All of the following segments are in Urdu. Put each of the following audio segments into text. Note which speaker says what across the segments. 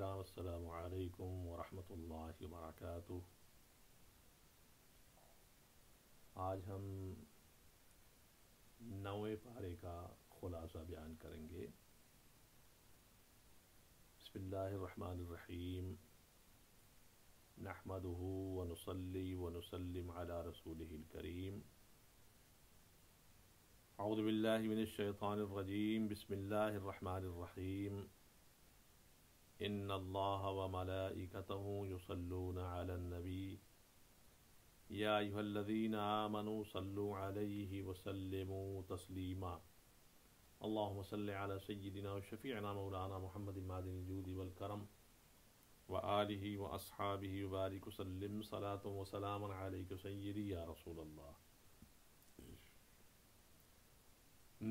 Speaker 1: الکرام، السلام علیکم ورحمۃ اللہ وبرکاتہ۔ آج ہم 9ویں پارے کا خلاصہ بیان کریں گے۔ بسم اللہ الرحمن الرحیم، نحمدہ ونصلی ونسلم علی رسولہ الکریم۔ اعوذ باللہ من الشیطان الرجیم، بسم اللہ الرحمن الرحیم۔ ان اللہ وملائکتہ یصلون علی النبی یا ایھا الذین آمنوا صلوا علیہ وسلموا تسلیما۔ اللہم صل علی سیدنا وشفیعنا مولانا محمد معدن الجود والکرم وآلہ واصحابہ وبارک وسلم صلاۃ وسلام علیک سیدی یا رسول اللہ۔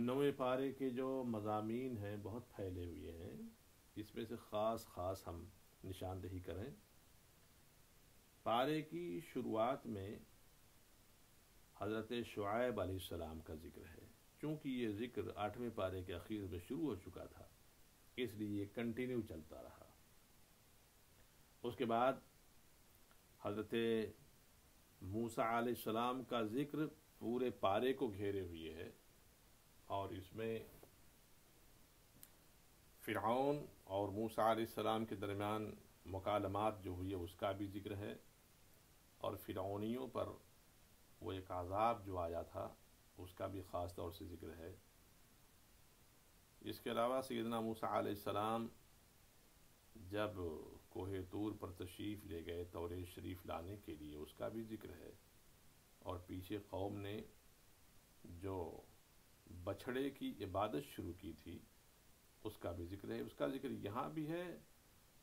Speaker 1: 9ویں پارے کے جو مضامین ہیں بہت پھیلے ہوئے ہیں، اس میں سے خاص ہم نشاندہی کریں۔ پارے کی شروعات میں حضرت شعیب علیہ السلام کا ذکر ہے۔ چونکہ یہ ذکر 8ویں پارے کے اخیر میں شروع ہو چکا تھا، اس لیے یہ کنٹینیو چلتا رہا۔ اس کے بعد حضرت موسیٰ علیہ السلام کا ذکر پورے پارے کو گھیرے ہوئے ہے، اور اس میں فرعون اور موسیٰ علیہ السلام کے درمیان مکالمات جو ہوئی ہے اس کا بھی ذکر ہے، اور فرعونیوں پر وہ ایک عذاب جو آیا تھا اس کا بھی خاص طور سے ذکر ہے۔ اس کے علاوہ سیدنا موسیٰ علیہ السلام جب کوہ طور پر تشریف لے گئے توریت شریف لانے کے لیے، اس کا بھی ذکر ہے، اور پیچھے قوم نے جو بچھڑے کی عبادت شروع کی تھی اس کا بھی ذکر ہے۔ اس کا ذکر یہاں بھی ہے،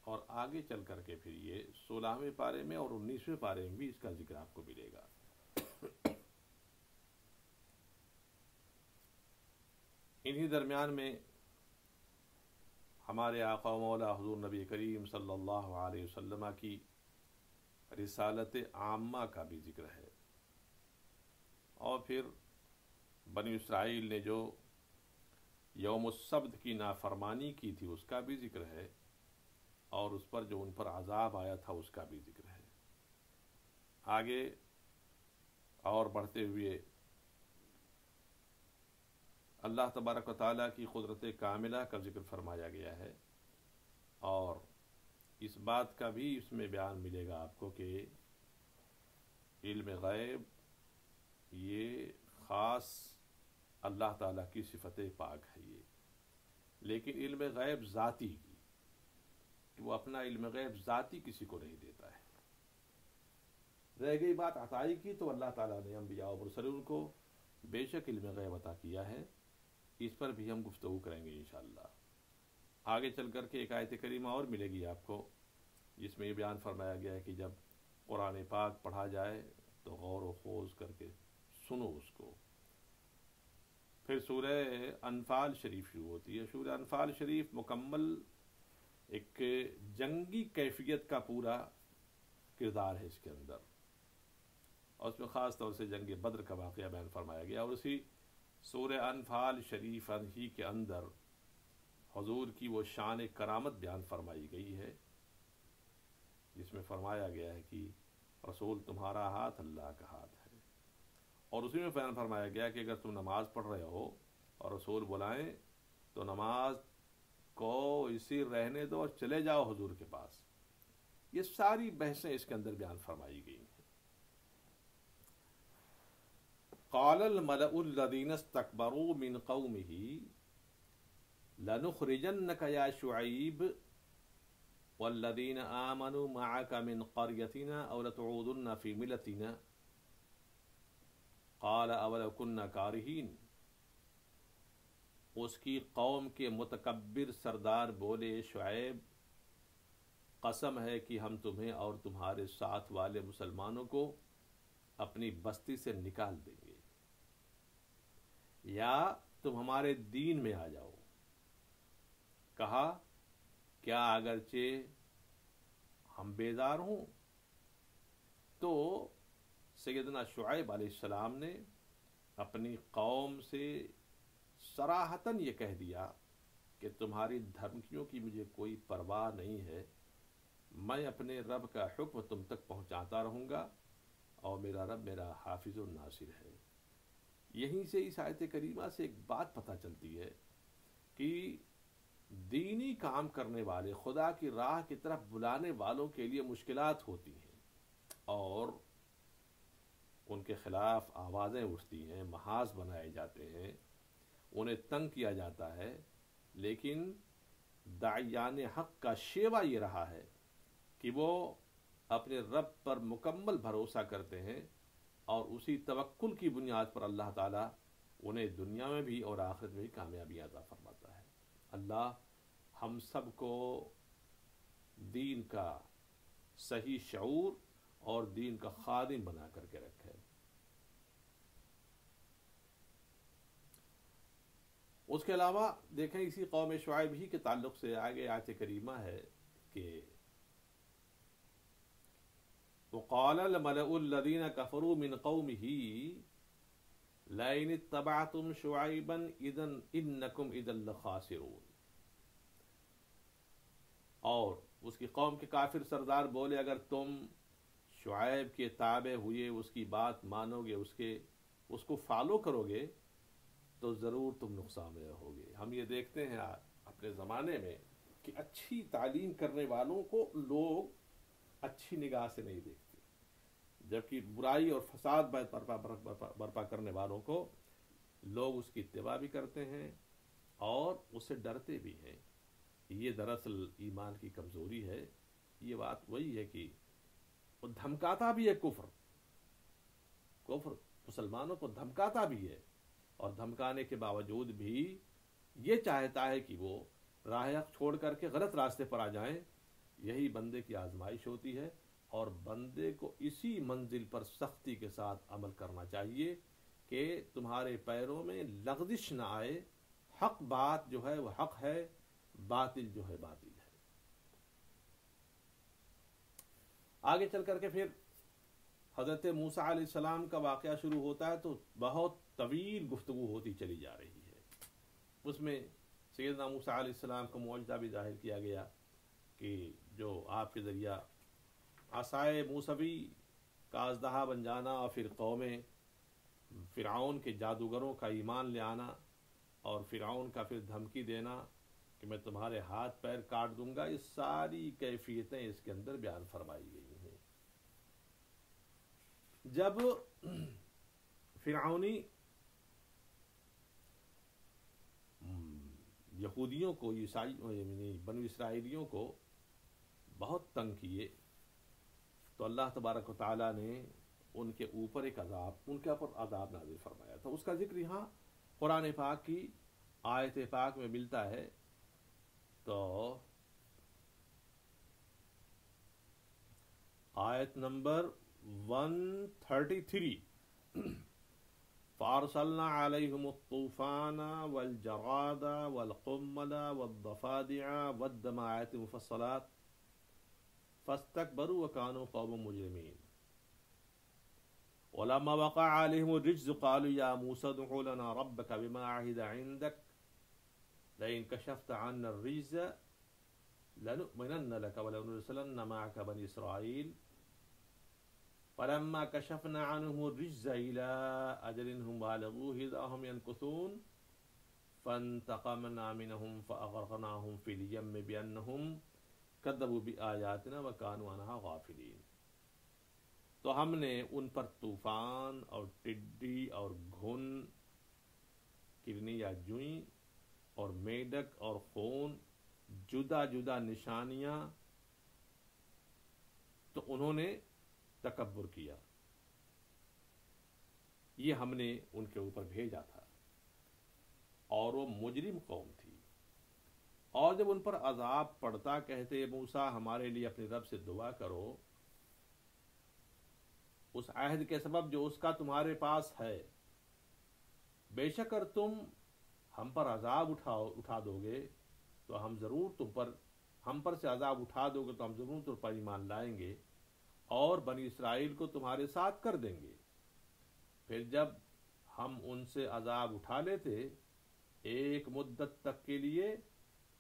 Speaker 1: اور آگے چل کر کے پھر یہ 16ویں پارے میں اور 19ویں پارے میں بھی اس کا ذکر آپ کو ملے گا۔ انہی درمیان میں ہمارے آقا و مولا حضور نبی کریم صلی اللہ علیہ وسلم کی رسالت عامہ کا بھی ذکر ہے، اور پھر بنی اسرائیل نے جو یوم السبت کی نافرمانی کی تھی اس کا بھی ذکر ہے، اور اس پر جو ان پر عذاب آیا تھا اس کا بھی ذکر ہے۔ آگے اور بڑھتے ہوئے اللہ تبارک و تعالیٰ کی قدرت کاملہ کا ذکر فرمایا گیا ہے، اور اس بات کا بھی اس میں بیان ملے گا آپ کو کہ علم غیب یہ خاص اللہ تعالیٰ کی صفت پاک ہے یہ، لیکن علم غیب ذاتی کی، وہ اپنا علم غیب ذاتی کسی کو نہیں دیتا ہے۔ رہ گئی بات عطائی کی، تو اللہ تعالیٰ نے انبیاء و مرسلین کو بے شک علم غیب عطا کیا ہے، اس پر بھی ہم گفتگو کریں گے انشاءاللہ۔ آگے چل کر کے ایک آیت کریمہ اور ملے گی آپ کو، جس میں یہ بیان فرمایا گیا ہے کہ جب قرآن پاک پڑھا جائے تو غور و خوض کر کے سنو اس کو۔ پھر سورہ انفال شریف شروع ہوتی ہے۔ سورہ انفال شریف مکمل ایک جنگی کیفیت کا پورا کردار ہے اس کے اندر، اور اس میں خاص طور سے جنگ بدر کا واقعہ بیان فرمایا گیا، اور اسی سورہ انفال شریف ہی کے اندر حضور کی وہ شان کرامت بیان فرمائی گئی ہے، جس میں فرمایا گیا ہے کہ رسول تمہارا ہاتھ اللہ کا ہاتھ ہے، اور اسی میں بیان فرمایا گیا کہ اگر تم نماز پڑھ رہے ہو اور رسول بلائیں تو نماز کو اسی رہنے دو اور چلے جاؤ حضور کے پاس۔ یہ ساری بحثیں اس کے اندر بیان فرمائی گئی ہیں۔ قال الملأ الذين استكبروا من قومه لنخرجنك يا شعيب والذين آمنوا معك من قريتنا أو لتعودن في ملتنا قال اولو كنا كارهين۔ اس کی قوم کے متکبر سردار بولے، شعیب قسم ہے کہ ہم تمہیں اور تمہارے ساتھ والے مسلمانوں کو اپنی بستی سے نکال دیں گے، یا تم ہمارے دین میں آ جاؤ۔ کہا کیا اگرچہ ہم بیزار ہوں؟ تو سیدنا شعیب علیہ السلام نے اپنی قوم سے صراحتاً یہ کہہ دیا کہ تمہاری دھمکیوں کی مجھے کوئی پرواہ نہیں ہے، میں اپنے رب کا حکم تم تک پہنچاتا رہوں گا، اور میرا رب میرا حافظ و ناصر ہے۔ یہیں سے اس آیت کریمہ سے ایک بات پتہ چلتی ہے کہ دینی کام کرنے والے، خدا کی راہ کی طرف بلانے والوں کے لیے مشکلات ہوتی ہیں، اور ان کے خلاف آوازیں اٹھتی ہیں، محاذ بنائے جاتے ہیں، انہیں تنگ کیا جاتا ہے، لیکن داعیان حق کا شیوا یہ رہا ہے کہ وہ اپنے رب پر مکمل بھروسہ کرتے ہیں، اور اسی توکل کی بنیاد پر اللہ تعالیٰ انہیں دنیا میں بھی اور آخرت میں بھی کامیابی عطا فرماتا ہے۔ اللہ ہم سب کو دین کا صحیح شعور اور دین کا خادم بنا کر کے رکھے۔ اس کے علاوہ دیکھیں اسی قوم شعیب ہی کے تعلق سے آگے آیت کریمہ ہے کہ وقال الملأ الذين كفروا من قومه لئن اتبعتم شعيبا اذا انكم اذا لخاسرون، اور اس کی قوم کے کافر سردار بولے اگر تم شعیب کے تابع ہوئے، اس کی بات مانو گے، اس کو فالو کرو گے، تو ضرور تم نقصان میں رہو گے۔ ہم یہ دیکھتے ہیں اپنے زمانے میں کہ اچھی تعلیم کرنے والوں کو لوگ اچھی نگاہ سے نہیں دیکھتے، جبکہ برائی اور فساد برپا کرنے والوں کو لوگ اس کی اتباع بھی کرتے ہیں اور اس سے ڈرتے بھی ہیں۔ یہ دراصل ایمان کی کمزوری ہے۔ یہ بات وہی ہے کہ وہ دھمکاتا بھی ہے، کفر مسلمانوں کو دھمکاتا بھی ہے، اور دھمکانے کے باوجود بھی یہ چاہتا ہے کہ وہ راہ حق چھوڑ کر کے غلط راستے پر آ جائیں۔ یہی بندے کی آزمائش ہوتی ہے، اور بندے کو اسی منزل پر سختی کے ساتھ عمل کرنا چاہیے کہ تمہارے پیروں میں لغزش نہ آئے۔ حق بات جو ہے وہ حق ہے، باطل جو ہے باطل ہے۔ آگے چل کر کے پھر حضرت موسیٰ علیہ السلام کا واقعہ شروع ہوتا ہے، تو بہت طویل گفتگو ہوتی چلی جا رہی ہے۔ اس میں سیدنا موسیٰ علیہ السلام کا معجزہ بھی ظاہر کیا گیا کہ جو آپ کے ذریعہ عصائے موسوی کا اژدہا بن جانا، اور پھر قوم فرعون کے جادوگروں کا ایمان لے آنا، اور فرعون کا پھر دھمکی دینا کہ میں تمہارے ہاتھ پیر کاٹ دوں گا، یہ ساری کیفیتیں اس کے اندر بیان فرمائی گئی ہیں۔ جب فرعونی یہودیوں کو، بنو اسرائیلیوں کو بہت تنگ کیے، تو اللہ تبارک و تعالیٰ نے ان کے اوپر ایک ان کے اوپر عذاب نازل فرمایا تھا۔ اس کا ذکر یہاں قرآن پاک کی آیت پاک میں ملتا ہے۔ تو آیت نمبر 133 فَأَرْسَلْنَا عَلَيْهِمُ الطُّوفَانَ وَالْجَرَادَ وَالْقُمَّلَ وَالضَّفَادِعَ وَالدَّمَ آیات مفصلات فَاسْتَكْبَرُوا وَكَانُوا قَوْمًا مُجْرِمِينَ وَلَمَّا وَقَعَ عَلَيْهِمُ الرِّجْزُ قَالُوا يَا مُوسَى ادْعُ لَنَا رَبَّكَ بِمَا عَهِدَ عِندَكَ لَئِن كَشَفْتَ عَنَّا الرِّجْزَ لَنُؤْمِنَنَّ لَكَ وَلَنُرْسِلَنَّ مَعَكَ بَنِي إِسْرَائِيلَ فَلَمَّا كَشَفْنَا عَنْهُمُ الرِّجْزَ إِلَىٰ أَجَلٍ هُمْ بَالِغُوهُ إِذَا هُمْ يَنكُثُونَ فَانتَقَمْنَا مِنْهُمْ فَأَغْرَقْنَاهُمْ فِي الْيَمِّ بِأَنَّهُمْ كَذَّبُوا بِآيَاتِنَا وَكَانُوا عَنْهَا غَافِلِينَ۔ تو ہم نے ان پر طوفان اور ٹڈی اور گھن، کرنی یا جوئیں اور میڈک اور خون، جدا جدا نشانیاں، تو انہوں نے تکبر کیا، یہ ہم نے ان کے اوپر بھیجا تھا، اور وہ مجرم قوم تھی۔ اور جب ان پر عذاب پڑتا کہتے موسیٰ ہمارے لیے اپنے رب سے دعا کرو، اس عہد کے سبب جو اس کا تمہارے پاس ہے، بے شک اگر تم ہم پر عذاب اٹھا دو گے تو ہم ضرور ہم پر سے عذاب اٹھا دو گے تو ہم ضرور تم پر ایمان لائیں گے، اور بنی اسرائیل کو تمہارے ساتھ کر دیں گے۔ پھر جب ہم ان سے عذاب اٹھا لیتے ایک مدت تک کے لیے،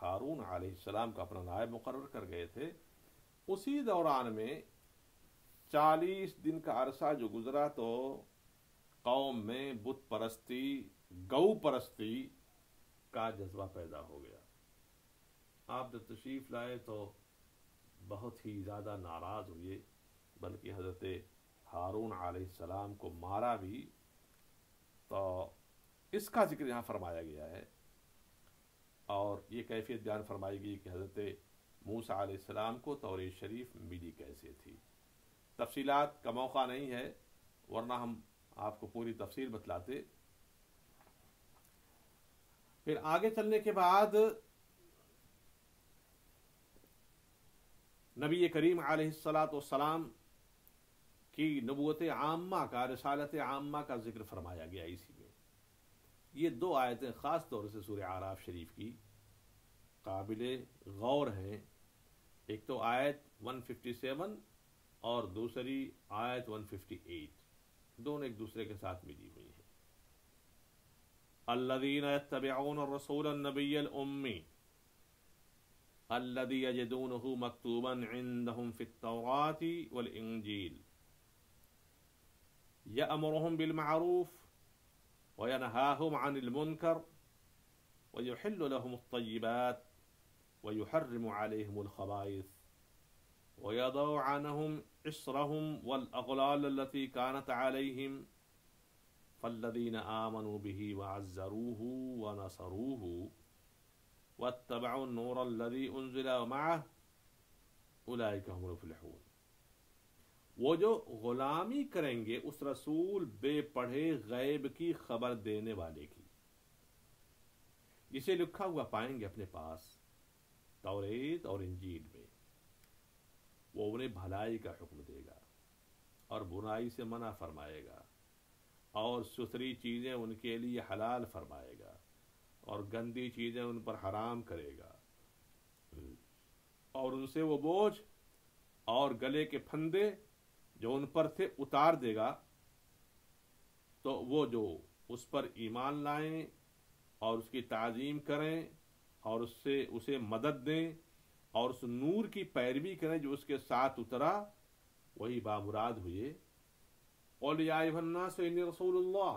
Speaker 1: ہارون علیہ السلام کو اپنا نائب مقرر کر گئے تھے، اسی دوران میں 40 دن کا عرصہ جو گزرا تو قوم میں بت پرستی، گو پرستی کا جذبہ پیدا ہو گیا۔ آپ جب تشریف لائے تو بہت ہی زیادہ ناراض ہوئے، بلکہ حضرت ہارون علیہ السلام کو مارا بھی۔ تو اس کا ذکر یہاں فرمایا گیا ہے، اور یہ کیفیت بیان فرمائی گئی کہ حضرت موسیٰ علیہ السلام کو توریت شریف ملی کیسے تھی۔ تفصیلات کا موقع نہیں ہے، ورنہ ہم آپ کو پوری تفصیل بتلاتے۔ پھر آگے چلنے کے بعد نبی کریم علیہ السلام کی نبوت عامہ کا، رسالت عامہ کا ذکر فرمایا گیا اسی میں۔ یہ 2 آیتیں خاص طور سے سورہ اعراف شریف کی قابل غور ہیں۔ ایک تو آیت 157 اور دوسری آیت 158، دونوں ایک دوسرے کے ساتھ ملی ہوئی ہیں۔ الذین یتبعون الرسول النبی الأمی الذی یجدونہ مکتوبا عندہم فی التوراۃ والانجیل یأمرہم بالمعروف وینہاہم عن المنکر ویحل لهم الطیبات ويحرم عليهم الخبائث ويضع عنهم إصرهم والأغلال التي كانت عليهم فالذين آمنوا به وعزروه ونصروه واتبعوا النور الذي أنزل معه أولئك هم المفلحون۔ وہ جو غلامی کریں گے اس رسول بے پڑھے غیب کی خبر دینے والے کی، جسے لکھا ہوا پائیں گے اپنے پاس توریت اور انجیل میں، وہ انہیں بھلائی کا حکم دے گا اور برائی سے منع فرمائے گا، اور ستھری چیزیں ان کے لیے حلال فرمائے گا اور گندی چیزیں ان پر حرام کرے گا، اور ان سے وہ بوجھ اور گلے کے پھندے جو ان پر تھے اتار دے گا۔ تو وہ جو اس پر ایمان لائیں اور اس کی تعظیم کریں اور اسے مدد دیں اور اس نور کی پیروی کریں جو اس کے ساتھ اترا، وہی بامراد ہوئے۔ قُلْ يَا أَيُّهَا النَّاسُ إِنِّي رَسُولُ اللَّهِ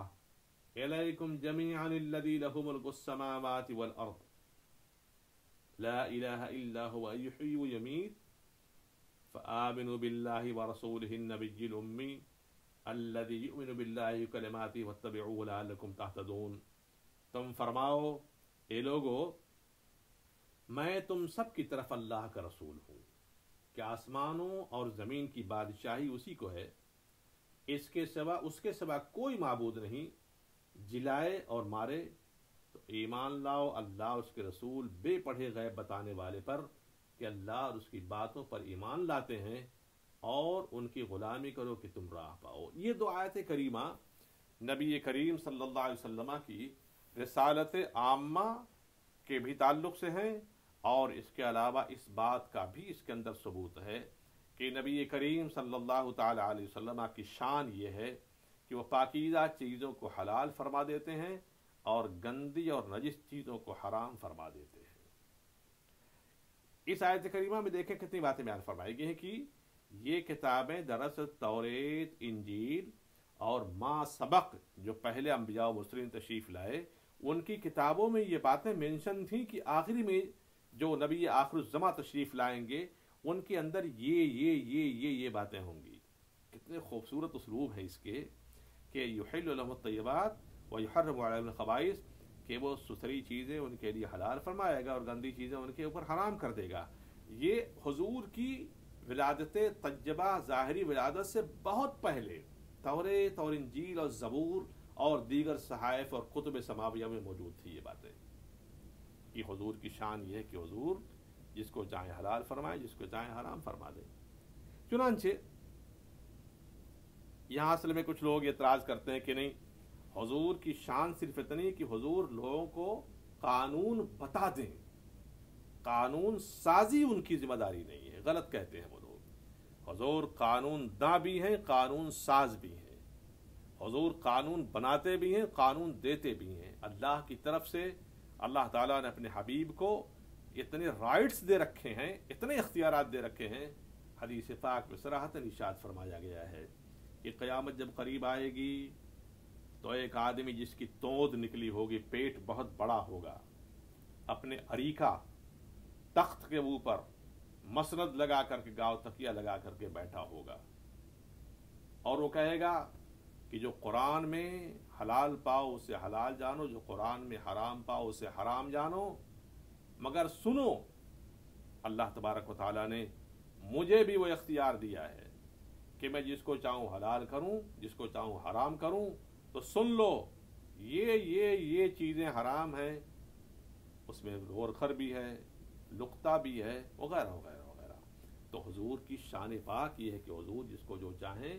Speaker 1: إِلَيْكُمْ جَمِيعًا الَّذِي لَهُ مُلْكُ السَّمَاوَاتِ وَالْأَرْضِ لَا إِلَهَ إِلَّا هُوَ يُحْيِي وَيُمِيتُ فآمنوا بالله ورسوله النبي الأمي الذي يؤمن بالله وكلماته واتبعوه لعلكم تهتدون۔ تم فرماؤ اے لوگو، میں تم سب کی طرف اللہ کا رسول ہوں کہ آسمانوں اور زمین کی بادشاہی اسی کو ہے، اس کے سوا کوئی معبود نہیں، جلائے اور مارے تو ایمان لاؤ اللہ اور اس کے رسول بے پڑھے غیب بتانے والے پر کہ اللہ اور اس کی باتوں پر ایمان لاتے ہیں، اور ان کی غلامی کرو کہ تم راہ پاؤ۔ یہ 2 آیت کریمہ نبی کریم صلی اللہ علیہ وسلم کی رسالت عامہ کے بھی تعلق سے ہیں، اور اس کے علاوہ اس بات کا بھی اس کے اندر ثبوت ہے کہ نبی کریم صلی اللہ تعالی علیہ وسلم کی شان یہ ہے کہ وہ پاکیزہ چیزوں کو حلال فرما دیتے ہیں اور گندی اور نجس چیزوں کو حرام فرما دیتے ہیں۔ اس آیت کریمہ میں دیکھیں کتنی باتیں بیان فرمائی گئی ہیں کہ یہ کتابیں دراصل توریت، انجیل اور ما سبق جو پہلے انبیاء و مرسلین تشریف لائے ان کی کتابوں میں یہ باتیں مینشن تھیں کہ آخری میں جو نبی آخر الزماں تشریف لائیں گے ان کے اندر یہ باتیں ہوں گی۔ کتنے خوبصورت اسلوب ہے اس کے کہ یحل لهم الطیبات ویحرم علیہم الخبائث، کہ وہ ستھری چیزیں ان کے لیے حلال فرمائے گا اور گندی چیزیں ان کے اوپر حرام کر دے گا۔ یہ حضور کی ولادت طیبہ ظاہری ولادت سے بہت پہلے توریت اور انجیل اور زبور اور دیگر صحائف اور کتب سماویہ میں موجود تھی یہ باتیں، کہ حضور کی شان یہ ہے کہ حضور جس کو چاہے حلال فرمائے، جس کو چاہے حرام فرما دے۔ چنانچہ یہاں اصل میں کچھ لوگ اعتراض کرتے ہیں کہ نہیں، حضور کی شان صرف اتنی کہ حضور لوگوں کو قانون بتا دیں، قانون سازی ان کی ذمہ داری نہیں ہے، غلط کہتے ہیں وہ لوگ۔ حضور قانون داں بھی ہیں، قانون ساز بھی ہیں، حضور قانون بناتے بھی ہیں، قانون دیتے بھی ہیں۔ اللہ کی طرف سے اللہ تعالیٰ نے اپنے حبیب کو اتنے رائٹس دے رکھے ہیں، اتنے اختیارات دے رکھے ہیں. حدیث پاک میں صراحتاً ارشاد فرمایا گیا ہے کہ قیامت جب قریب آئے گی تو ایک آدمی جس کی توند نکلی ہوگی، پیٹ بہت بڑا ہوگا، اپنے اریکہ تخت کے اوپر مسند لگا کر کے، گاؤ تکیہ لگا کر کے بیٹھا ہوگا، اور وہ کہے گا کہ جو قرآن میں حلال پاؤ اسے حلال جانو، جو قرآن میں حرام پاؤ اسے حرام جانو، مگر سنو اللہ تبارک و تعالیٰ نے مجھے بھی وہ اختیار دیا ہے کہ میں جس کو چاہوں حلال کروں، جس کو چاہوں حرام کروں. تو سن لو یہ چیزیں حرام ہیں، اس میں غورخر بھی ہے، لقطہ بھی ہے، وغیرہ وغیرہ وغیرہ. تو حضور کی شان پاک یہ ہے کہ حضور جس کو جو چاہیں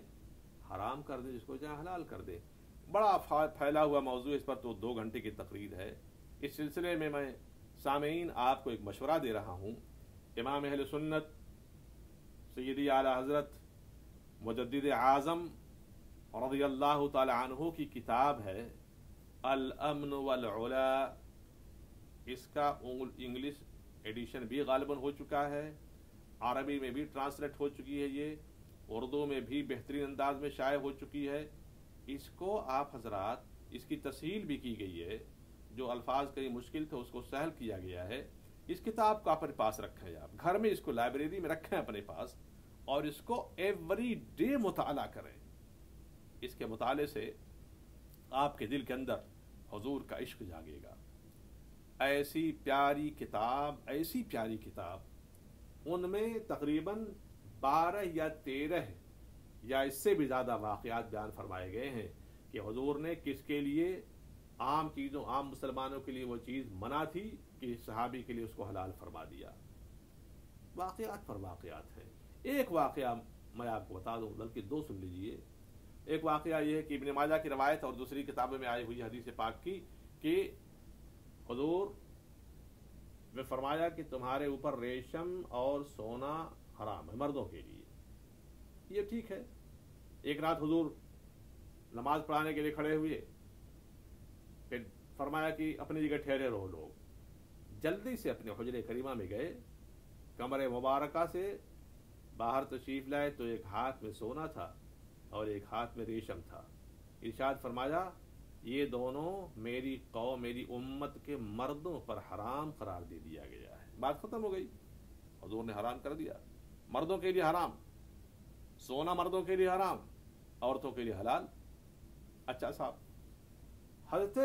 Speaker 1: حرام کر دے، جس کو چاہیں حلال کر دے. بڑا پھیلا ہوا موضوع، اس پر تو 2 گھنٹے کی تقریر ہے. اس سلسلے میں سامعین آپ کو ایک مشورہ دے رہا ہوں. امام اہل سنت سیدی اعلی حضرت مجدد اعظم رضی اللہ تعالی عنہ کی کتاب ہے الامن والعلا. اس کا انگلش ایڈیشن بھی غالباً ہو چکا ہے، عربی میں بھی ٹرانسلیٹ ہو چکی ہے، یہ اردو میں بھی بہترین انداز میں شائع ہو چکی ہے. اس کو آپ حضرات، اس کی تسہیل بھی کی گئی ہے، جو الفاظ کئی مشکل تھے اس کو سہل کیا گیا ہے. اس کتاب کو اپنے پاس رکھیں، آپ گھر میں اس کو لائبریری میں رکھیں اپنے پاس، اور اس کو ایوری ڈے مطالعہ کریں. اس کے مطالعے سے آپ کے دل کے اندر حضور کا عشق جاگے گا. ایسی پیاری کتاب، ان میں تقریباً 12 یا 13 یا اس سے بھی زیادہ واقعات بیان فرمائے گئے ہیں کہ حضور نے کس کے لیے عام مسلمانوں کے لیے وہ چیز منع تھی کہ صحابی کے لیے اس کو حلال فرما دیا. واقعات پر واقعات ہیں. ایک واقعہ میں آپ کو بتا دوں، بلکہ 2 سن لیجئے. ایک واقعہ یہ ہے کہ ابن ماجہ کی روایت اور دوسری کتابوں میں آئی ہوئی حدیث پاک کی کہ حضور نے فرمایا کہ تمہارے اوپر ریشم اور سونا حرام ہے مردوں کے لیے. یہ ٹھیک ہے. ایک رات حضور نماز پڑھانے کے لیے کھڑے ہوئے، پھر فرمایا کہ اپنی جگہ ٹھہرے رہو. لوگ جلدی سے اپنے حجرے کریمہ میں گئے، کمرے مبارکہ سے باہر تشریف لائے تو ایک ہاتھ میں سونا تھا اور ایک ہاتھ میں ریشم تھا. ارشاد فرمایا یہ دونوں میری قوم، میری امت کے مردوں پر حرام قرار دے دیا گیا ہے. بات ختم ہو گئی. حضور نے حرام کر دیا. مردوں کے لیے حرام، سونا مردوں کے لیے حرام، عورتوں کے لیے حلال. اچھا صاحب، حضرت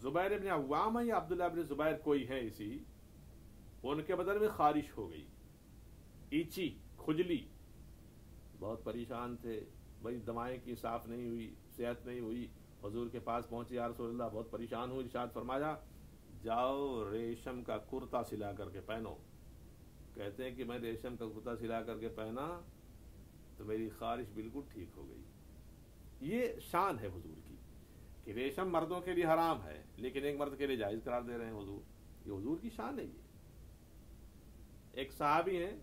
Speaker 1: زبیر بن عوام یا عبداللہ بن زبیر کوئی ہے اسی، ان کے بدن میں خارش ہو گئی، ایچی، کھجلی، بہت پریشان تھے. بھائی دوائیں کی صاف نہیں ہوئی، صحت نہیں ہوئی. حضور کے پاس پہنچے، یا رسول اللہ بہت پریشان ہوں. ارشاد فرمایا جاؤ ریشم کا کرتا سلا کر کے پہنو. کہتے ہیں کہ میں ریشم کا کرتا سلا کر کے پہنا تو میری خارش بالکل ٹھیک ہو گئی. یہ شان ہے حضور کی کہ ریشم مردوں کے لیے حرام ہے لیکن ایک مرد کے لیے جائز قرار دے رہے ہیں حضور. یہ حضور کی شان ہے. یہ ایک صحابی ہیں،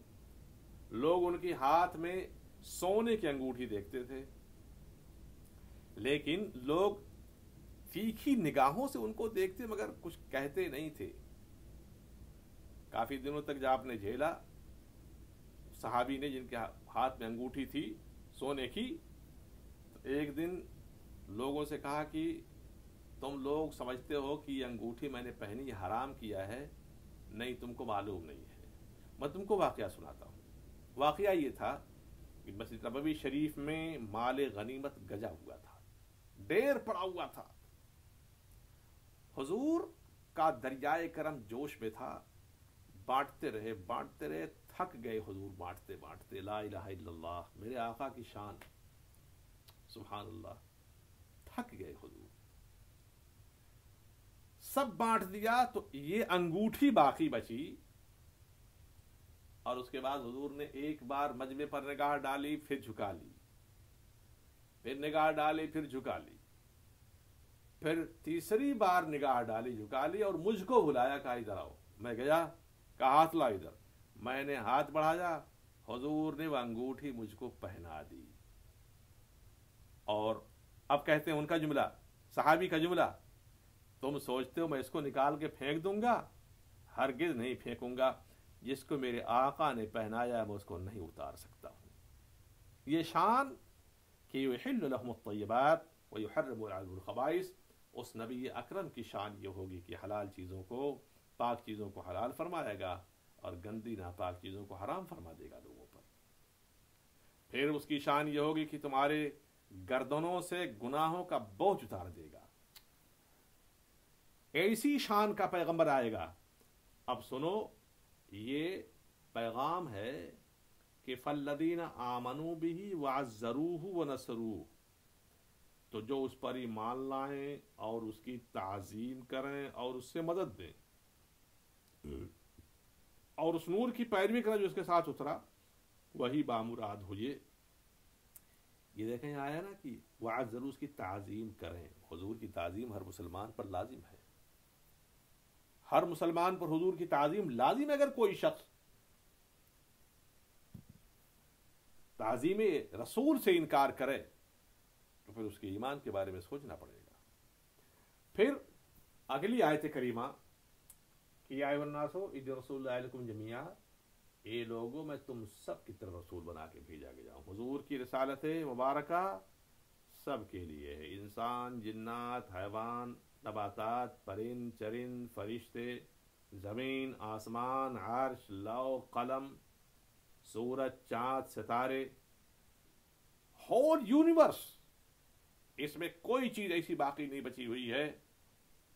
Speaker 1: لوگ ان کے ہاتھ میں سونے کی انگوٹھی دیکھتے تھے، لیکن لوگ تیکھی نگاہوں سے ان کو دیکھتے مگر کچھ کہتے نہیں تھے. کافی دنوں تک جب آپ نے جھیلا صحابی نے، جن کے ہاتھ میں انگوٹھی تھی سونے کی، تو ایک دن لوگوں سے کہا کہ تم لوگ سمجھتے ہو کہ یہ انگوٹھی میں نے پہنی، یہ حرام کیا ہے؟ نہیں، تم کو معلوم نہیں ہے. میں تم کو واقعہ سناتا ہوں. واقعہ یہ تھا کہ مسجد نبوی شریف میں مال غنیمت گجا ہوا تھا، ڈیر پڑا ہوا تھا. حضور کا دریائے کرم جوش میں تھا. بانٹتے رہے، تھک گئے حضور بانٹتے بانٹتے. لا الہ الا اللہ، میرے آقا کی شان، سبحان اللہ. تھک گئے حضور، سب بانٹ دیا تو یہ انگوٹھی باقی بچی. اور اس کے بعد حضور نے ایک بار مجمع پر نگاہ ڈالی، پھر جھکا لی، پھر نگاہ ڈالی، پھر جھکا لی، پھر تیسری بار نگاہ ڈالی، جھکا لی، اور مجھ کو بلایا، کہا ادھر آؤ. میں گیا، کہا ہاتھ لا ادھر. میں نے ہاتھ بڑھایا، حضور نے وہ انگوٹھی مجھ کو پہنا دی. اور اب کہتے ہیں ان کا جملہ، صحابی کا جملہ، تم سوچتے ہو میں اس کو نکال کے پھینک دوں گا؟ ہرگز نہیں پھینکوں گا، جس کو میرے آقا نے پہنایا ہے میں اس کو نہیں اتار سکتا ہوں۔ یہ شان کہ یحل لهم الطیبات ویحرم علیہم الخبائث، اس نبی اکرم کی شان یہ ہوگی کہ حلال چیزوں کو، پاک چیزوں کو حلال فرمائے گا اور گندی ناپاک چیزوں کو حرام فرما دے گا لوگوں پر۔ پھر اس کی شان یہ ہوگی کہ تمہارے گردنوں سے گناہوں کا بوجھ اتار دے گا۔ ایسی شان کا پیغمبر آئے گا۔ اب سنو، یہ پیغام ہے کہ فالذین آمنوا بہ وعزروہ ونصروہ، تو جو اس پر ایمان لائیں اور اس کی تعظیم کریں اور اس سے مدد دیں اور اس نور کی پیروی کریں جو اس کے ساتھ اترا، وہی بامراد ہوئے۔ یہ دیکھیں آیا نا کہ وعزروہ، اس کی تعظیم کریں۔ حضور کی تعظیم ہر مسلمان پر لازم ہے، ہر مسلمان پر حضور کی تعظیم لازم ہے۔ اگر کوئی شخص تعظیم رسول سے انکار کرے تو پھر اس کے ایمان کے بارے میں سوچنا پڑے گا۔ پھر اگلی آیت کریمہ کہ یا ایھا الناس انی رسول اللہ علیکم جمیعا، اے لوگوں میں تم سب کی طرف رسول بنا کے بھیجا گیا ہوں۔ حضور کی رسالت مبارکہ سب کے لیے ہے، انسان، جنات، حیوان، نباتات، پرند چرند، فرشتے، زمین، آسمان، عرش، لوح، قلم، سورج، چاند، ستارے، ہول یونیورس، اس میں کوئی چیز ایسی باقی نہیں بچی ہوئی ہے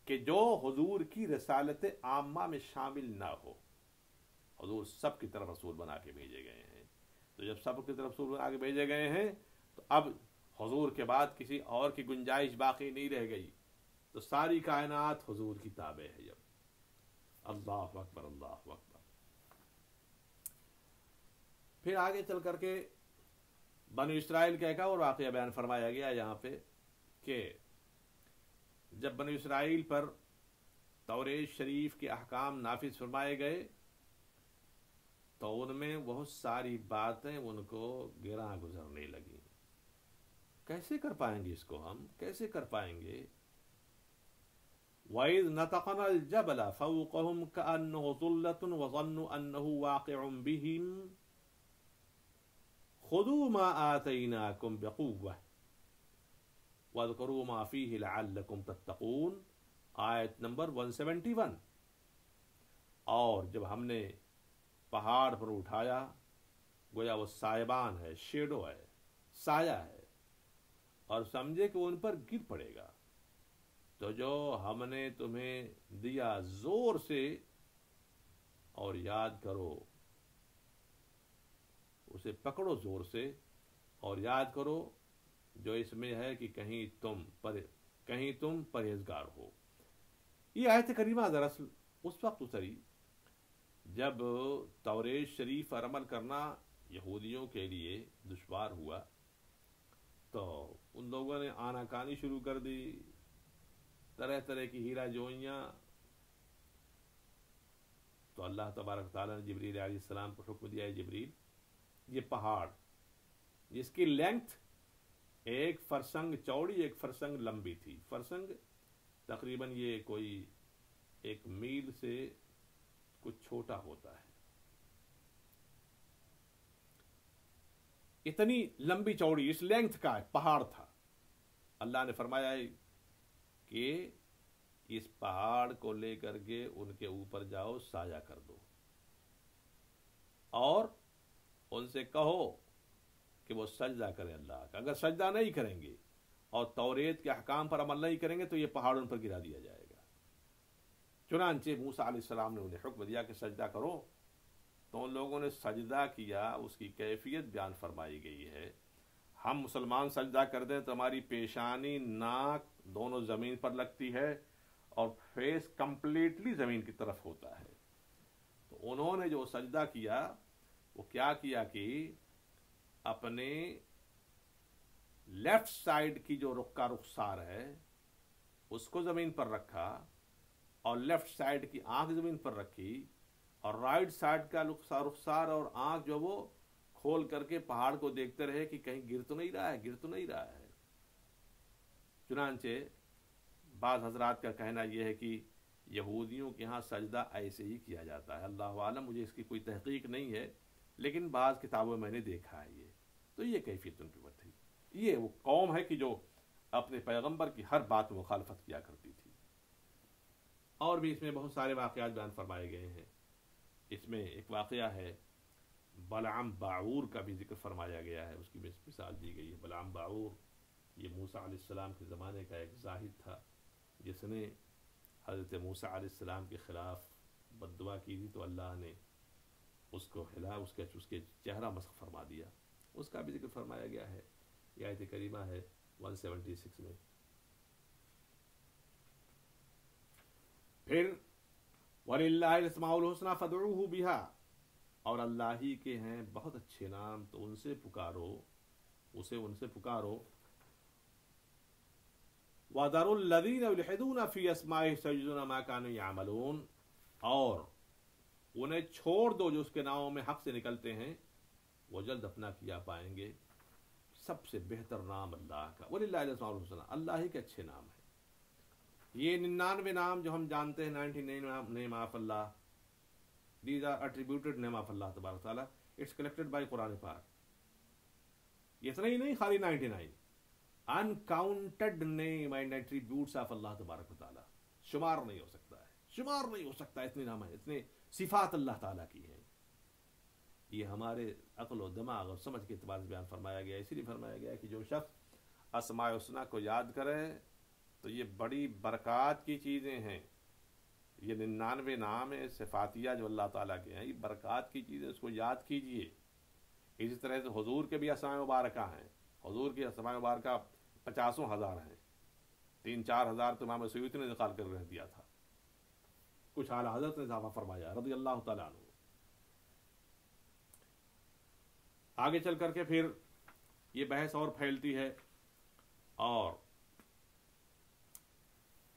Speaker 1: کہ جو حضور کی رسالت عامہ میں شامل نہ ہو۔ حضور سب کی طرف رسول بنا کے بھیجے گئے ہیں۔ تو جب سب کی طرف رسول بنا کے بھیجے گئے ہیں تو اب حضور کے بعد کسی اور کی گنجائش باقی نہیں رہ گئی، تو ساری کائنات حضور کی تابع ہے۔ جب اللہ اکبر، اللہ اکبر۔ پھر آگے چل کر کے بنی اسرائیل کا ایک اور واقعہ بیان فرمایا گیا یہاں پہ کہ جب بنی اسرائیل پر توریت شریف کے احکام نافذ فرمائے گئے تو ان میں بہت ساری باتیں ان کو گراں گزرنے لگیں۔ کیسے کر پائیں گے اس کو، ہم کیسے کر پائیں گے؟ وَإِذْ نَتَقْنَا الْجَبَلَ فَوْقَهُمْ كَأَنَّهُ ظُلَّةٌ وَظَنُّوا أَنَّهُ وَاقِعٌ بِهِمْ خُذُوا مَا آتَيْنَاكُمْ بِقُوَّةٍ وَاذْكُرُوا مَا فِيهِ لَعَلَّكُمْ تَتَّقُونَ، آیت نمبر 171۔ اور جب ہم نے پہاڑ پر اٹھایا، گویا وہ سائبان ہے، شیڈو ہے، سایہ ہے، اور سمجھے کہ وہ ان پر گر پڑے گا، تو جو ہم نے تمہیں دیا زور سے اور یاد کرو، اسے پکڑو زور سے اور یاد کرو جو اس میں ہے کہ کہیں تم پرہیزگار ہو۔ یہ آیت کریمہ دراصل اس وقت اتری جب توریت شریف پر عمل کرنا یہودیوں کے لیے دشوار ہوا، تو ان لوگوں نے آناکانی شروع کر دی، طرح طرح کی ہیرا جوئیاں۔ تو اللہ تبارک تعالیٰ نے جبریل علیہ السلام کو حکم دیا ہے، جبریل یہ پہاڑ جس کی لینتھ ایک فرسنگ چوڑی ایک فرسنگ لمبی تھی، فرسنگ تقریباً یہ کوئی 1 میل سے کچھ چھوٹا ہوتا ہے، اتنی لمبی چوڑی اس لینتھ کا پہاڑ تھا۔ اللہ نے فرمایا ہے کہ اس پہاڑ کو لے کر کے ان کے اوپر جاؤ، سایہ کر دو، اور ان سے کہو کہ وہ سجدہ کریں اللہ کا۔ اگر سجدہ نہیں کریں گے اور توریت کے احکام پر عمل نہیں کریں گے تو یہ پہاڑ ان پر گرا دیا جائے گا۔ چنانچہ موسیٰ علیہ السلام نے انہیں حکم دیا کہ سجدہ کرو، تو ان لوگوں نے سجدہ کیا۔ اس کی کیفیت بیان فرمائی گئی ہے۔ ہم مسلمان سجدہ کر دیں تو ہماری پیشانی، ناک دونوں زمین پر لگتی ہے اور فیس کمپلیٹلی زمین کی طرف ہوتا ہے۔ تو انہوں نے جو سجدہ کیا وہ کیا کیا کہ اپنے لیفٹ سائیڈ کی جو رخسار ہے اس کو زمین پر رکھا، اور لیفٹ سائیڈ کی آنکھ زمین پر رکھی، اور رائٹ سائیڈ کا رخسار اور آنکھ جو وہ کھول کر کے پہاڑ کو دیکھتے رہے کہ کہیں گر تو نہیں رہا ہے۔ چنانچہ بعض حضرات کا کہنا یہ ہے کہ یہودیوں کے ہاں سجدہ ایسے ہی کیا جاتا ہے، اللہ عالم، مجھے اس کی کوئی تحقیق نہیں ہے، لیکن بعض کتابوں میں نے دیکھا ہے یہ. تو یہ کیفیت ان کی وہ تھی. یہ وہ قوم ہے کہ جو اپنے پیغمبر کی ہر بات میں مخالفت کیا کرتی تھی. اور بھی اس میں بہت سارے واقعات بیان فرمائے گئے ہیں. اس میں ایک واقعہ ہے بلعام باعور کا بھی ذکر فرمایا گیا ہے، اس کی مثال دی گئی ہے. بلعام باعور یہ موسیٰ علیہ السلام کے زمانے کا ایک زاہد تھا، جس نے حضرت موسیٰ علیہ السلام کے خلاف بد دعا کی تھی، تو اللہ نے اس کو ہلا، اس کے چہرہ مسخ فرما دیا. اس کا بھی ذکر فرمایا گیا ہے. یہ آیت کریمہ ہے 176 میں. پھر وَلِلَّهِ الْأَسْمَاءُ الْحُسْنَى فَادْعُوهُ بِهَا، اور اللہ ہی کے ہیں بہت اچھے نام، تو ان سے پکارو، ان سے پکارو. وَذَرُوا الَّذِينَ يُلْحِدُونَ فِي أَسْمَائِهِ سَيُجْزَوْنَ مَا كَانُوا يَعْمَلُونَ، اور انہیں چھوڑ دو جو اس کے ناموں میں حق سے نکلتے ہیں، وہ جلد اپنا کیا پائیں گے. سب سے بہتر نام اللہ کا، وَلِلَّهِ الْأَسْمَاءُ الْحُسْنَى، اللہ ہی کے اچھے نام ہیں. یہ 99 نام جو ہم جانتے ہیں، 99 name of Allah, these are attributed name of Allah تبارک تعالیٰ. It's collected by قرآن پاک. یہ اتنا ہی نہیں، خالی 99 uncounted name and attributes of اللہ تبارک تعالیٰ، شمار نہیں ہو سکتا ہے، شمار نہیں ہو سکتا. اتنے نام ہیں، اتنے صفات اللہ تعالیٰ کی ہیں. یہ ہمارے عقل و دماغ اور سمجھ کے اعتبار سے بیان فرمایا گیا. اسی لیے فرمایا گیا کہ جو شخص اسماء الحسنی کو یاد کرے تو یہ بڑی برکات کی چیزیں ہیں. یہ 99 نام ہے صفاتیہ جو اللہ تعالیٰ کے ہیں، یہ برکات کی چیزیں، اس کو یاد کیجئے. اسی طرح سے حضور کے بھی اسماء مبارکہ ہیں. حضور کی اسماء مبارکہ 50,000 ہیں. 3-4 ہزار تو امام سیوطی نے نقال کر رکھ دیا تھا، کچھ اعلیٰ حضرت نے اضافہ فرمایا رضی اللہ تعالیٰ عنہ. آگے چل کر کے پھر یہ بحث اور پھیلتی ہے، اور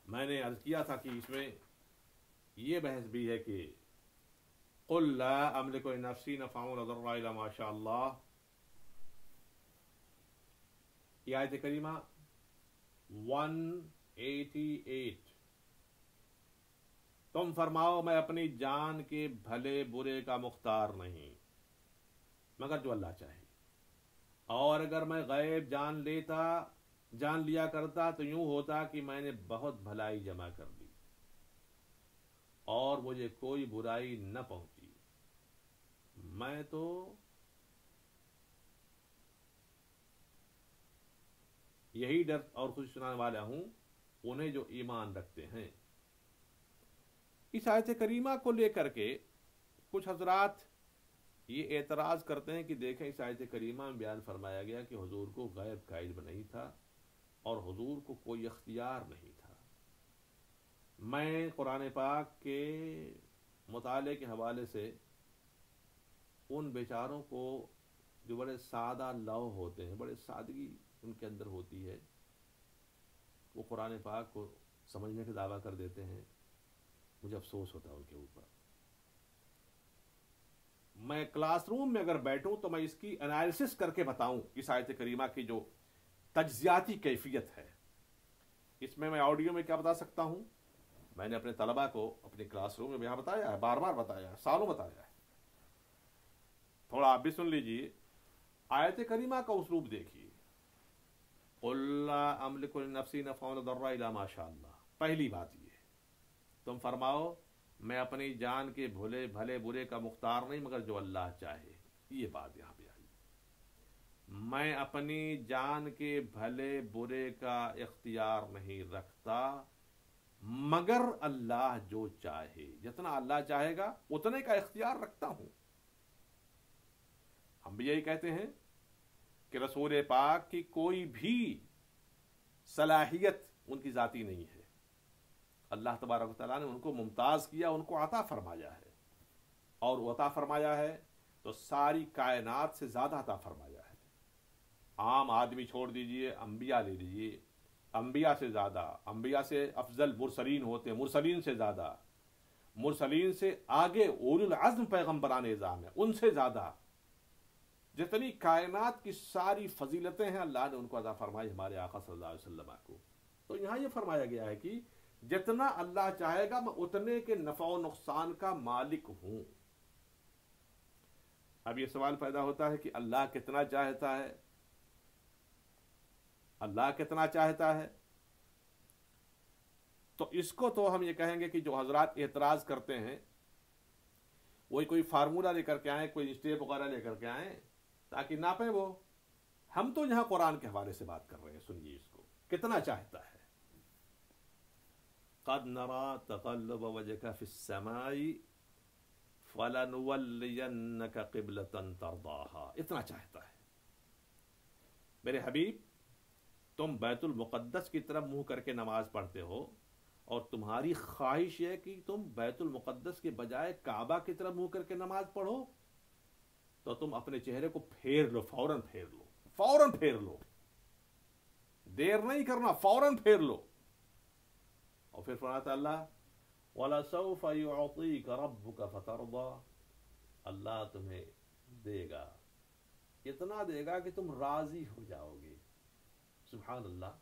Speaker 1: میں نے عرض کیا تھا کہ اس میں یہ بحث بھی ہے کہ قُلْ لَا أَمْلِكُ لِنَفْسِي نَفْعًا وَلَا ضَرًّا إِلَّا مَا شَاءَ اللَّهُ. یہ آیت کریمہ 188. تم فرماؤ میں اپنی جان کے بھلے برے کا مختار نہیں مگر جو اللہ چاہے، اور اگر میں غیب جان لیا کرتا تو یوں ہوتا کہ میں نے بہت بھلائی جمع کر لی اور مجھے کوئی برائی نہ پہنچی. میں تو یہی ڈر اور خوشی سنانے والا ہوں انہیں جو ایمان رکھتے ہیں. اس آیت کریمہ کو لے کر کے کچھ حضرات یہ اعتراض کرتے ہیں کہ دیکھیں اس آیت کریمہ میں بیان فرمایا گیا کہ حضور کو غیب کا علم نہیں تھا اور حضور کو کوئی اختیار نہیں تھا. میں قرآن پاک کے مطالعے کے حوالے سے ان بیچاروں کو جو بڑے سادہ لو ہوتے ہیں، بڑے سادگی ان کے اندر ہوتی ہے، وہ قرآن پاک کو سمجھنے کا دعویٰ کر دیتے ہیں. مجھے افسوس ہوتا ہے ان کے اوپر. میں کلاس روم میں اگر بیٹھوں تو میں اس کی انالیسس کر کے بتاؤں اس آیت کریمہ کی جو تجزیاتی کیفیت ہے. اس میں آڈیو میں کیا بتا سکتا ہوں، میں نے اپنے طلباء کو اپنے کلاس روم میں یہاں بتایا ہے، بار بار بتایا ہے، سالوں بتایا ہے. تھوڑا آپ بھی سن لیجئے. آیت کریمہ کا اسلوب دیکھیے. قُلْ لَا أَمْلِكُ لِنَفْسِي نَفْعًا وَلَا ضَرًّا إِلَّا مَا شَاءَ اللَّهُ. پہلی بات یہ تم فرماؤ میں اپنی جان کے بھلے برے کا مختار نہیں مگر جو اللہ چاہے. یہ بات یہاں پہ آئی. میں اپنی جان کے بھلے برے کا اختیار نہیں رکھتا مگر اللہ جو چاہے. جتنا اللہ چاہے گا اتنے کا اختیار رکھتا ہوں. ہم بھی یہی کہتے ہیں کہ رسول پاک کی کوئی بھی صلاحیت ان کی ذاتی نہیں ہے. اللہ تبارک و تعالیٰ نے ان کو ممتاز کیا، ان کو عطا فرمایا ہے، اور وہ عطا فرمایا ہے تو ساری کائنات سے زیادہ عطا فرمایا ہے. عام آدمی چھوڑ دیجئے، انبیاء لے لیجئے، انبیاء سے زیادہ، انبیاء سے افضل مرسلین ہوتے ہیں، مرسلین سے زیادہ، مرسلین سے آگے اولو العزم پیغمبران اعظام ہیں، ان سے زیادہ. جتنی کائنات کی ساری فضیلتیں ہیں اللہ نے ان کو عطا فرمائی ہمارے آقا صلی اللہ علیہ وسلم کو. تو یہاں یہ فرمایا گیا ہے کہ جتنا اللہ چاہے گا میں اتنے کے نفع و نقصان کا مالک ہوں. اب یہ سوال پیدا ہوتا ہے کہ اللہ کتنا چاہتا ہے؟ اللہ کتنا چاہتا ہے؟ تو اس کو تو ہم یہ کہیں گے کہ جو حضرات اعتراض کرتے ہیں وہی کوئی فارمولہ لے کر کے آئیں، کوئی اسٹیپ وغیرہ لے کر کے آئیں تاکہ ناپیں وہ. ہم تو یہاں قرآن کے حوالے سے بات کر رہے ہیں. سنیے اس کو، کتنا چاہتا ہے. قد نرى تقلب وجهك في السماء فلنولينك قبلة ترضاها. اتنا چاہتا ہے. میرے حبیب، تم بیت المقدس کی طرف منہ کر کے نماز پڑھتے ہو اور تمہاری خواہش ہے کہ تم بیت المقدس کے بجائے کعبہ کی طرف منہ کر کے نماز پڑھو، تو تم اپنے چہرے کو پھیر لو، فوراً پھیر لو، فوراً پھیر لو، دیر نہیں کرنا، فوراً پھیر لو. اور پھر فرماتا اللہ وَلَسَوْفَ يُعْطِيكَ رَبُّكَ فَتَرْضَى. اللہ تمہیں دے گا، اتنا دے گا کہ تم راضی ہو جاؤ گے. سبحان اللہ،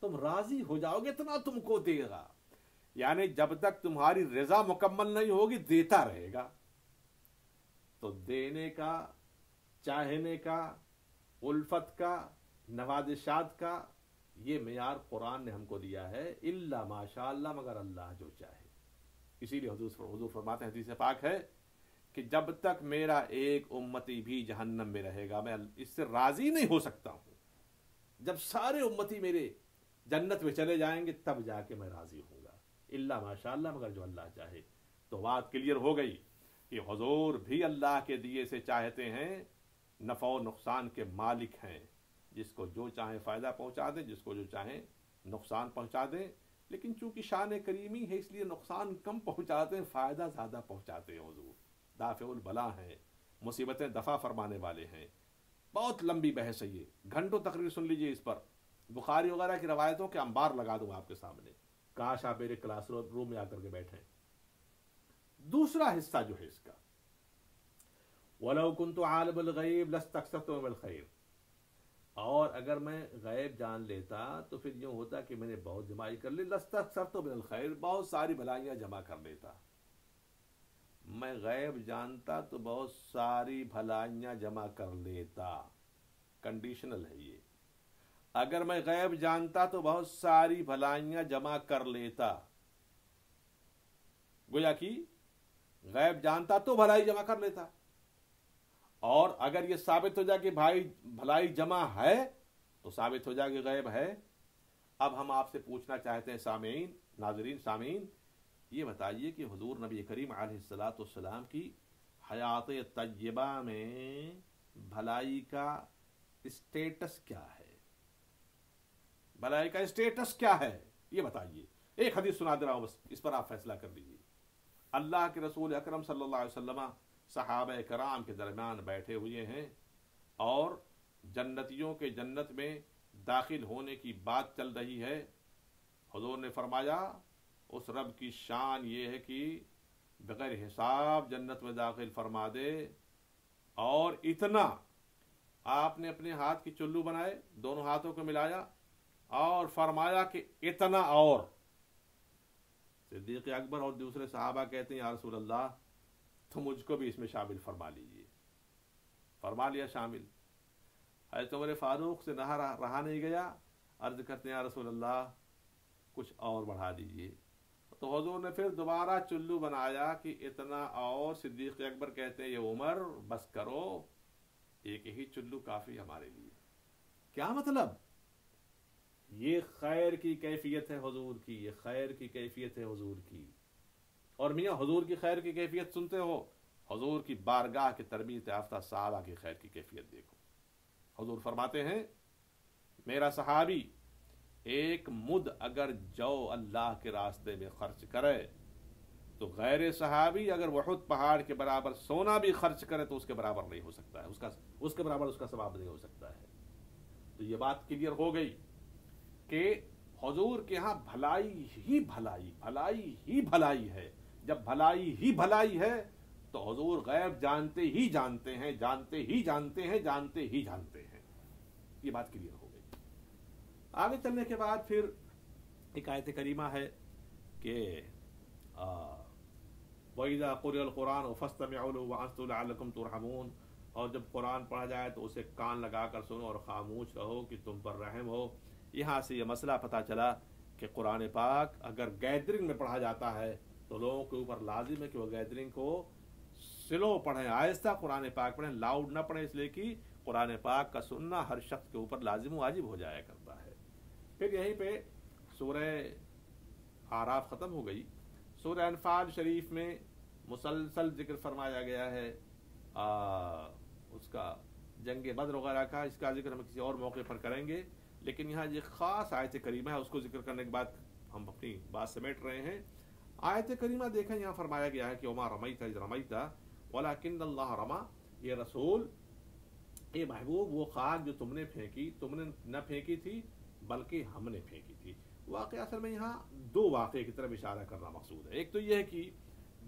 Speaker 1: تم راضی ہو جاؤ گے، اتنا تم کو دے گا. یعنی جب تک تمہاری رضا مکمل نہیں ہوگی دیتا رہے گا. تو دینے کا، چاہنے کا، الفت کا، نوازشات کا یہ معیار قرآن نے ہم کو دیا ہے. الا ماشاء اللہ، مگر اللہ جو چاہے. اسی لیے حضور فرماتے ہیں، حدیث پاک ہے کہ جب تک میرا ایک امتی بھی جہنم میں رہے گا میں اس سے راضی نہیں ہو سکتا ہوں. جب سارے امتی میرے جنت میں چلے جائیں گے تب جا کے میں راضی ہوں گا. الا ماشاء اللہ، مگر جو اللہ چاہے. تو بات کلیئر ہو گئی کہ حضور بھی اللہ کے دیے سے چاہتے ہیں، نفع و نقصان کے مالک ہیں. جس کو جو چاہیں فائدہ پہنچا دیں، جس کو جو چاہیں نقصان پہنچا دیں. لیکن چونکہ شان کریمی ہے اس لیے نقصان کم پہنچاتے ہیں، فائدہ زیادہ پہنچاتے ہیں. حضور دافع البلا ہیں، مصیبتیں دفع فرمانے والے ہیں. بہت لمبی بحث ہے، یہ گھنٹوں تقریر سن لیجئے اس پر. بخاری وغیرہ کی روایتوں کے انبار لگا دوں آپ کے سامنے. کاش آپ میرے کلاس روم میں آ کر کے بیٹھیں. دوسرا حصہ جو ہے اس کا، وَلَوْ كُنْتُ عَالِمَ الْغَيْبِ لَاسْتَكْثَرْتُ مِنَ الْخَيْرِ. اور اگر میں غیب جان لیتا تو پھر یوں ہوتا کہ میں نے بہت جمائی کر لی. لَاسْتَكْثَرْتُ مِنَ الْخَيْرِ، بہت ساری بھلائیاں جمع کر لیتا. میں غیب جانتا تو بہت ساری بھلائیاں جمع کر لیتا. کنڈیشنل ہے یہ. اگر میں غیب جانتا تو بہت ساری بھلائیاں جمع کر لیتا. گویا کہ غیب جانتا تو بھلائی جمع کر لیتا. اور اگر یہ ثابت ہو جائے کہ بھلائی جمع ہے تو ثابت ہو جائے کہ غیب ہے. اب ہم آپ سے پوچھنا چاہتے ہیں سامعین، ناظرین سامعین، یہ بتائیے کہ حضور نبی کریم علیہ الصلاۃ والسلام کی حیات طیبہ میں بھلائی کا اسٹیٹس کیا ہے؟ بھلائی کا اسٹیٹس کیا ہے یہ بتائیے. ایک حدیث سنا دے رہا ہوں، بس اس پر آپ فیصلہ کر دیجیے. اللہ کے رسول اکرم صلی اللہ علیہ وسلم صحابہ کرام کے درمیان بیٹھے ہوئے ہیں اور جنتیوں کے جنت میں داخل ہونے کی بات چل رہی ہے. حضور نے فرمایا اس رب کی شان یہ ہے کہ بغیر حساب جنت میں داخل فرما دے. اور اتنا، آپ نے اپنے ہاتھ کی چلو بنائے، دونوں ہاتھوں کو ملایا اور فرمایا کہ اتنا. اور صدیق اکبر اور دوسرے صحابہ کہتے ہیں یا رسول اللہ تو مجھ کو بھی اس میں شامل فرما لیجئے. فرما لیا شامل. حضرت عمر فاروق سے رہا نہیں گیا، عرض کرتے ہیں یا رسول اللہ کچھ اور بڑھا دیجئے. تو حضور نے پھر دوبارہ چلو بنایا کہ اتنا اور. صدیق اکبر کہتے ہیں یہ عمر بس کرو، ایک ہی چلو کافی ہمارے لیے. کیا مطلب؟ یہ خیر کی کیفیت ہے حضور کی، یہ خیر کی کیفیت ہے حضور کی. اور میاں حضور کی خیر کی کیفیت سنتے ہو، حضور کی بارگاہ کے تربیت یافتہ صحابہ کی خیر کی کیفیت دیکھو. حضور فرماتے ہیں میرا صحابی ایک مد اگر جو اللہ کے راستے میں خرچ کرے تو غیر صحابی اگر احد پہاڑ کے برابر سونا بھی خرچ کرے تو اس کے برابر نہیں ہو سکتا ہے، اس کے برابر اس کا ثواب نہیں ہو سکتا ہے. تو یہ بات کلیئر ہو گئی کہ حضور کے ہاں بھلائی ہی بھلائی، بھلائی ہی بھلائی ہے. جب بھلائی ہی بھلائی ہے تو حضور غیب جانتے ہی جانتے ہیں، جانتے ہی جانتے ہیں، جانتے ہی جانتے ہیں. یہ بات کلیئر ہو گئی. آگے چلنے کے بعد پھر ایک آیت کریمہ ہے کہ وَإِذَا قُرِئَ الْقُرْآنُ فَاسْتَمِعُوا لَهُ وَأَنصِتُوا لَعَلَّكُمْ تُرْحَمُونَ، اور جب قرآن پڑھا جائے تو اسے کان لگا کر سنو اور خاموش رہو کہ تم پر رحم ہو۔ یہاں سے یہ مسئلہ پتہ چلا کہ قرآن پاک اگر گیدرنگ میں پڑھا جاتا ہے تو لوگوں کے اوپر لازم ہے کہ وہ گیدرنگ کو سلو پڑھیں، آہستہ قرآن پاک پڑھیں، لاؤڈ نہ پڑھیں، اس لیے کہ قرآن پاک کا سننا ہر شخص کے اوپر لازم و واجب ہو جایا کرتا ہے۔ پھر یہیں پہ سورہ اعراف ختم ہو گئی۔ سورہ انفال شریف میں مسلسل ذکر فرمایا گیا ہے اس کا جنگ بدر وغیرہ کا، اس کا ذکر ہم کسی اور موقع پر کریں گے، لیکن یہاں یہ خاص آیت کریمہ ہے، اس کو ذکر کرنے کے بعد ہم اپنی بات سمیٹ رہے ہیں۔ آیت کریمہ دیکھیں، یہاں فرمایا گیا ہے کہ وما رمیت اذ رمیت ولکن اللہ رمی، یہ رسول، یہ محبوب، وہ خاک جو تم نے پھینکی، تم نے نہ پھینکی تھی بلکہ ہم نے پھینکی تھی۔ واقعہ اصل میں یہاں دو واقعے کی طرف اشارہ کرنا مقصود ہے۔ ایک تو یہ ہے کہ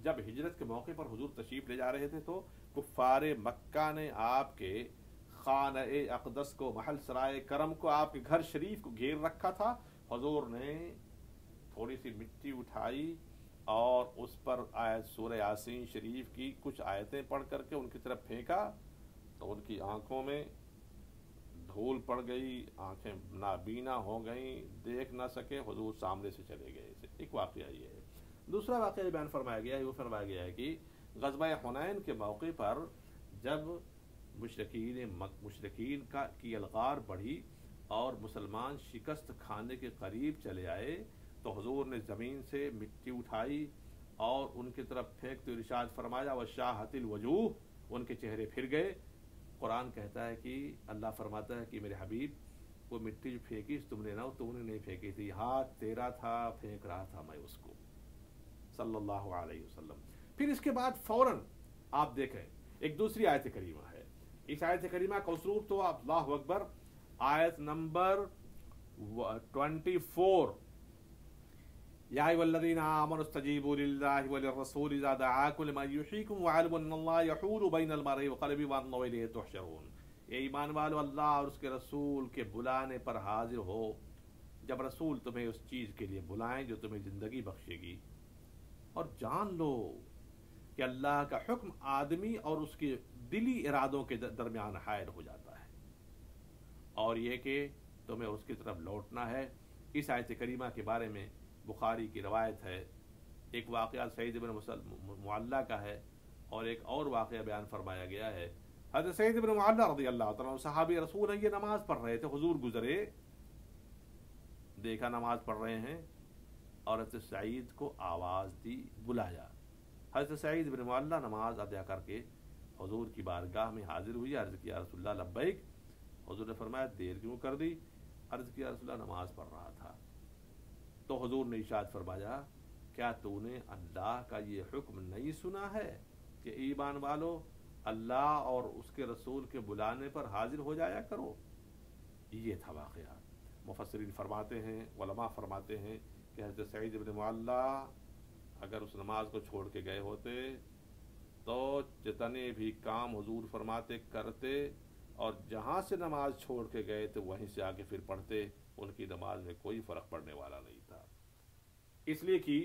Speaker 1: جب ہجرت کے موقع پر حضور تشریف لے جا رہے تھے تو کفار مکہ نے آپ کے خانہ اقدس کو، محل سرائے کرم کو، آپ کے گھر شریف کو گھیر رکھا تھا۔ حضور نے تھوڑی سی مٹی اٹھائی اور اس پر آیت سورہ یاسین شریف کی کچھ آیتیں پڑھ کر کے ان کی طرف پھینکا تو ان کی آنکھوں میں دھول پڑ گئی، آنکھیں نابینا ہو گئیں، دیکھ نہ سکے، حضور سامنے سے چلے گئے۔ ایک واقعہ یہ ہے۔ دوسرا واقعہ بیان فرمایا گیا ہے، وہ فرمایا گیا ہے کہ غزوہ حنین کے موقع پر جب مشرکین کی الغار بڑھی اور مسلمان شکست کھانے کے قریب چلے آئے تو حضور نے زمین سے مٹی اٹھائی اور ان کی طرف پھینکتے ہوئے ارشاد فرمایا وشاحت الوجوہ، ان کے چہرے پھر گئے۔ قرآن کہتا ہے کہ اللہ فرماتا ہے کہ میرے حبیب وہ مٹی جو پھینکی تم نے نہیں پھینکی تھی، ہاتھ تیرا تھا، پھینک رہا تھا میں اس کو، صلی اللہ علیہ وسلم۔ پھر اس کے بعد فوراً آپ دیکھیں ایک دوسری آیت کریمہ ہے۔ اس آیت کریمہ کا اسلوب تو اللہ اکبر، آیت نمبر 24، یا ایھا الذین آمنوا استجیبوا للہ وللرسول اذا دعاکم لما یحییکم واعلموا ان اللہ یحول بین المرء وقلبہ وان الیہ تحشرون۔ اے ایمان والو، اللہ اور اس کے رسول کے بلانے پر حاضر ہو جب رسول تمہیں اس چیز کے لیے بلائیں جو تمہیں زندگی بخشے گی، اور جان لو کہ اللہ کا حکم آدمی اور اس کے دلی ارادوں کے درمیان حائل ہو جاتا ہے، اور یہ کہ تمہیں اس کی طرف لوٹنا ہے۔ اس آیت کریمہ کے بارے میں بخاری کی روایت ہے، ایک واقعہ سعید بن معلہ کا ہے اور ایک اور واقعہ بیان فرمایا گیا ہے۔ حضرت سعید بن معلہ رضی اللہ تعالیٰ عنہ صحابی رسول ہیں، یہ نماز پڑھ رہے تھے، حضور گزرے، دیکھا نماز پڑھ رہے ہیں، اور حضرت سعید کو آواز دی، بلایا۔ حضرت سعید بن معلہ نماز ادا کر کے حضور کی بارگاہ میں حاضر ہوئی، عرض کیا رسول اللہ لبیک۔ حضور نے فرمایا دیر کیوں کر دی؟ عرض کیا رسول اللہ نماز پڑھ رہا تھا۔ تو حضور نے ارشاد فرمایا کیا تو نے اللہ کا یہ حکم نہیں سنا ہے کہ ایمان والو اللہ اور اس کے رسول کے بلانے پر حاضر ہو جایا کرو؟ یہ تھا واقعہ۔ مفسرین فرماتے ہیں، علماء فرماتے ہیں کہ حضرت سعید بن معلہ اگر اس نماز کو چھوڑ کے گئے ہوتے تو جتنے بھی کام حضور فرماتے کرتے، اور جہاں سے نماز چھوڑ کے گئے تو وہیں سے آگے پھر پڑھتے، ان کی نماز میں کوئی فرق پڑنے والا نہیں تھا۔ اس لیے کہ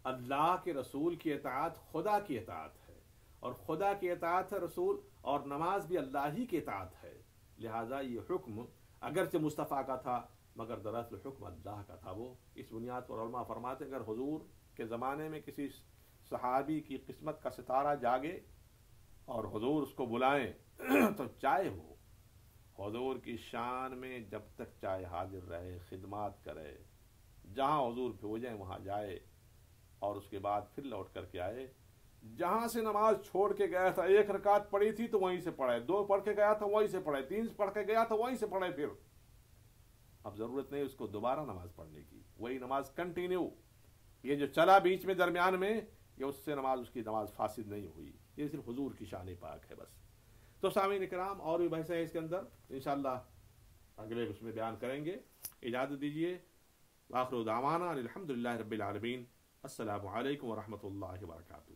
Speaker 1: اللہ کے رسول کی اطاعت خدا کی اطاعت ہے، اور خدا کی اطاعت ہے رسول، اور نماز بھی اللہ ہی کی اطاعت ہے، لہذا یہ حکم اگرچہ مصطفیٰ کا تھا مگر دراصل حکم اللہ کا تھا۔ وہ اس بنیاد پر علماء فرماتے ہیں اگر حضور کے زمانے میں کسی صحابی کی قسمت کا ستارہ جاگے اور حضور اس کو بلائیں تو چاہے وہ حضور کی شان میں جب تک چاہے حاضر رہے، خدمات کرے، جہاں حضور بھیجیں وہاں جائے، اور اس کے بعد پھر لوٹ کر کے آئے۔ جہاں سے نماز چھوڑ کے گیا تھا، 1 رکعت پڑھی تھی تو وہیں سے پڑھے، 2 پڑھ کے گیا تھا وہیں سے پڑھے، 3 پڑھ کے گیا تھا وہیں سے پڑھے، پھر اب ضرورت نہیں اس کو دوبارہ نماز پڑھنے کی، وہی نماز کنٹینیو۔ یہ جو چلا بیچ میں درمیان میں، یہ اس سے نماز، اس کی نماز فاسد نہیں ہوئی، یہ صرف حضور کی شان پاک ہے بس۔ تو سامعین کرام اور بھی بحثیں ہیں اس کے اندر، انشاءاللہ اگلے اس میں بیان کریں گے۔ اجازت دیجیے، وآخر دعوانا الحمدللہ رب العالمین، السلام علیکم ورحمۃ اللہ وبرکاتہ۔